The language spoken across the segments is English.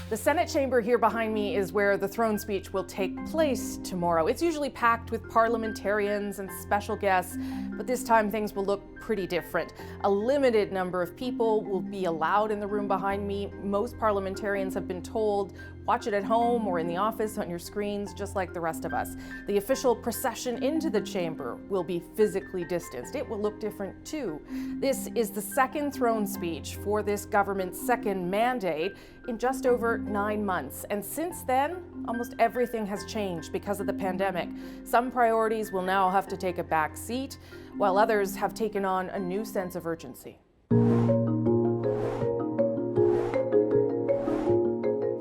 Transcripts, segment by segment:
The Senate chamber here behind me is where the throne speech will take place tomorrow. It's usually packed with parliamentarians and special guests, but this time things will look pretty different. A limited number of people will be allowed in the room behind me. Most parliamentarians have been told, watch it at home or in the office on your screens, just like the rest of us. The official procession into the chamber will be physically distanced. It will look different too. This is the second throne speech for this government's second mandate in just over 9 months. And since then, almost everything has changed because of the pandemic. Some priorities will now have to take a back seat, while others have taken on a new sense of urgency.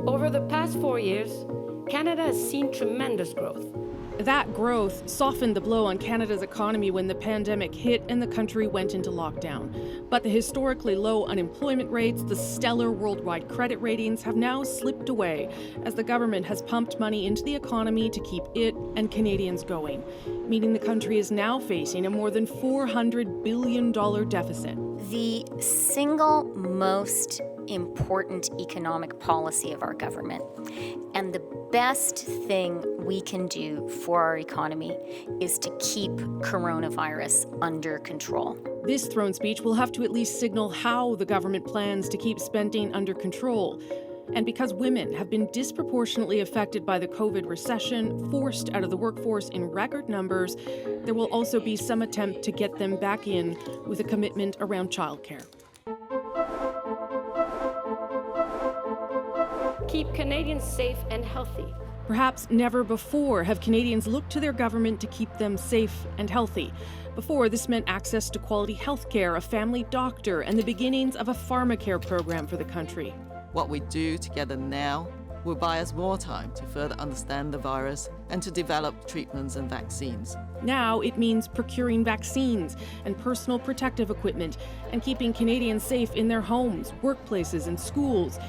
Over the past 4 years, Canada has seen tremendous growth. That growth softened the blow on Canada's economy when the pandemic hit and the country went into lockdown. But the historically low unemployment rates, the stellar worldwide credit ratings have now slipped away as the government has pumped money into the economy to keep it and Canadians going, meaning the country is now facing a more than $400 billion deficit. The single most important economic policy of our government, and the best thing we can do for our economy, is to keep coronavirus under control. This throne speech will have to at least signal how the government plans to keep spending under control. And because women have been disproportionately affected by the COVID recession, forced out of the workforce in record numbers, there will also be some attempt to get them back in with a commitment around childcare. Keep Canadians safe and healthy. Perhaps never before have Canadians looked to their government to keep them safe and healthy. Before, this meant access to quality health care, a family doctor, and the beginnings of a pharmacare program for the country. What we do together now will buy us more time to further understand the virus and to develop treatments and vaccines. Now it means procuring vaccines and personal protective equipment and keeping Canadians safe in their homes, workplaces, and schools.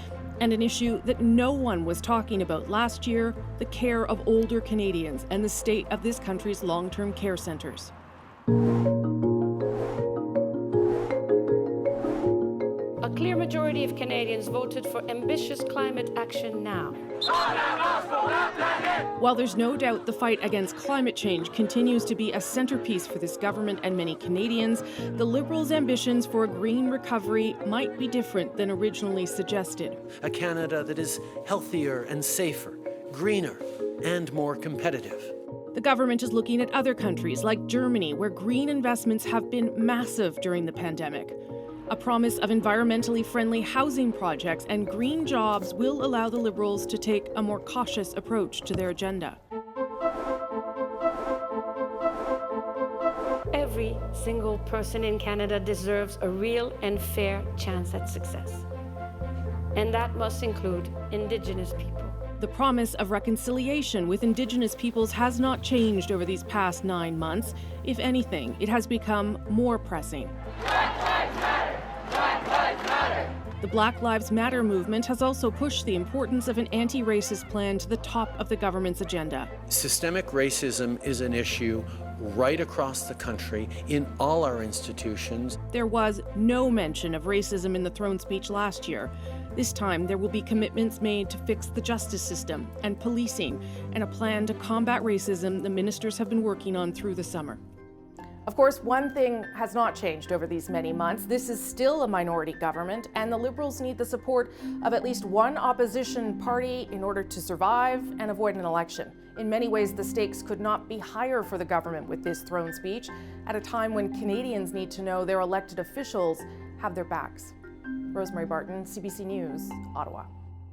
And an issue that no one was talking about last year, the care of older Canadians and the state of this country's long-term care centres. A clear majority of Canadians voted for ambitious climate action now. While there's no doubt the fight against climate change continues to be a centerpiece for this government and many Canadians, the Liberals' ambitions for a green recovery might be different than originally suggested. A Canada that is healthier and safer, greener, and more competitive. The government is looking at other countries like Germany, where green investments have been massive during the pandemic. A promise of environmentally friendly housing projects and green jobs will allow the Liberals to take a more cautious approach to their agenda. Every single person in Canada deserves a real and fair chance at success. And that must include Indigenous people. The promise of reconciliation with Indigenous peoples has not changed over these past 9 months. If anything, it has become more pressing. The Black Lives Matter movement has also pushed the importance of an anti-racist plan to the top of the government's agenda. Systemic racism is an issue right across the country in all our institutions. There was no mention of racism in the throne speech last year. This time, there will be commitments made to fix the justice system and policing, and a plan to combat racism the ministers have been working on through the summer. Of course, one thing has not changed over these many months. This is still a minority government, and the Liberals need the support of at least one opposition party in order to survive and avoid an election. In many ways, the stakes could not be higher for the government with this throne speech at a time when Canadians need to know their elected officials have their backs. Rosemary Barton, CBC News, Ottawa.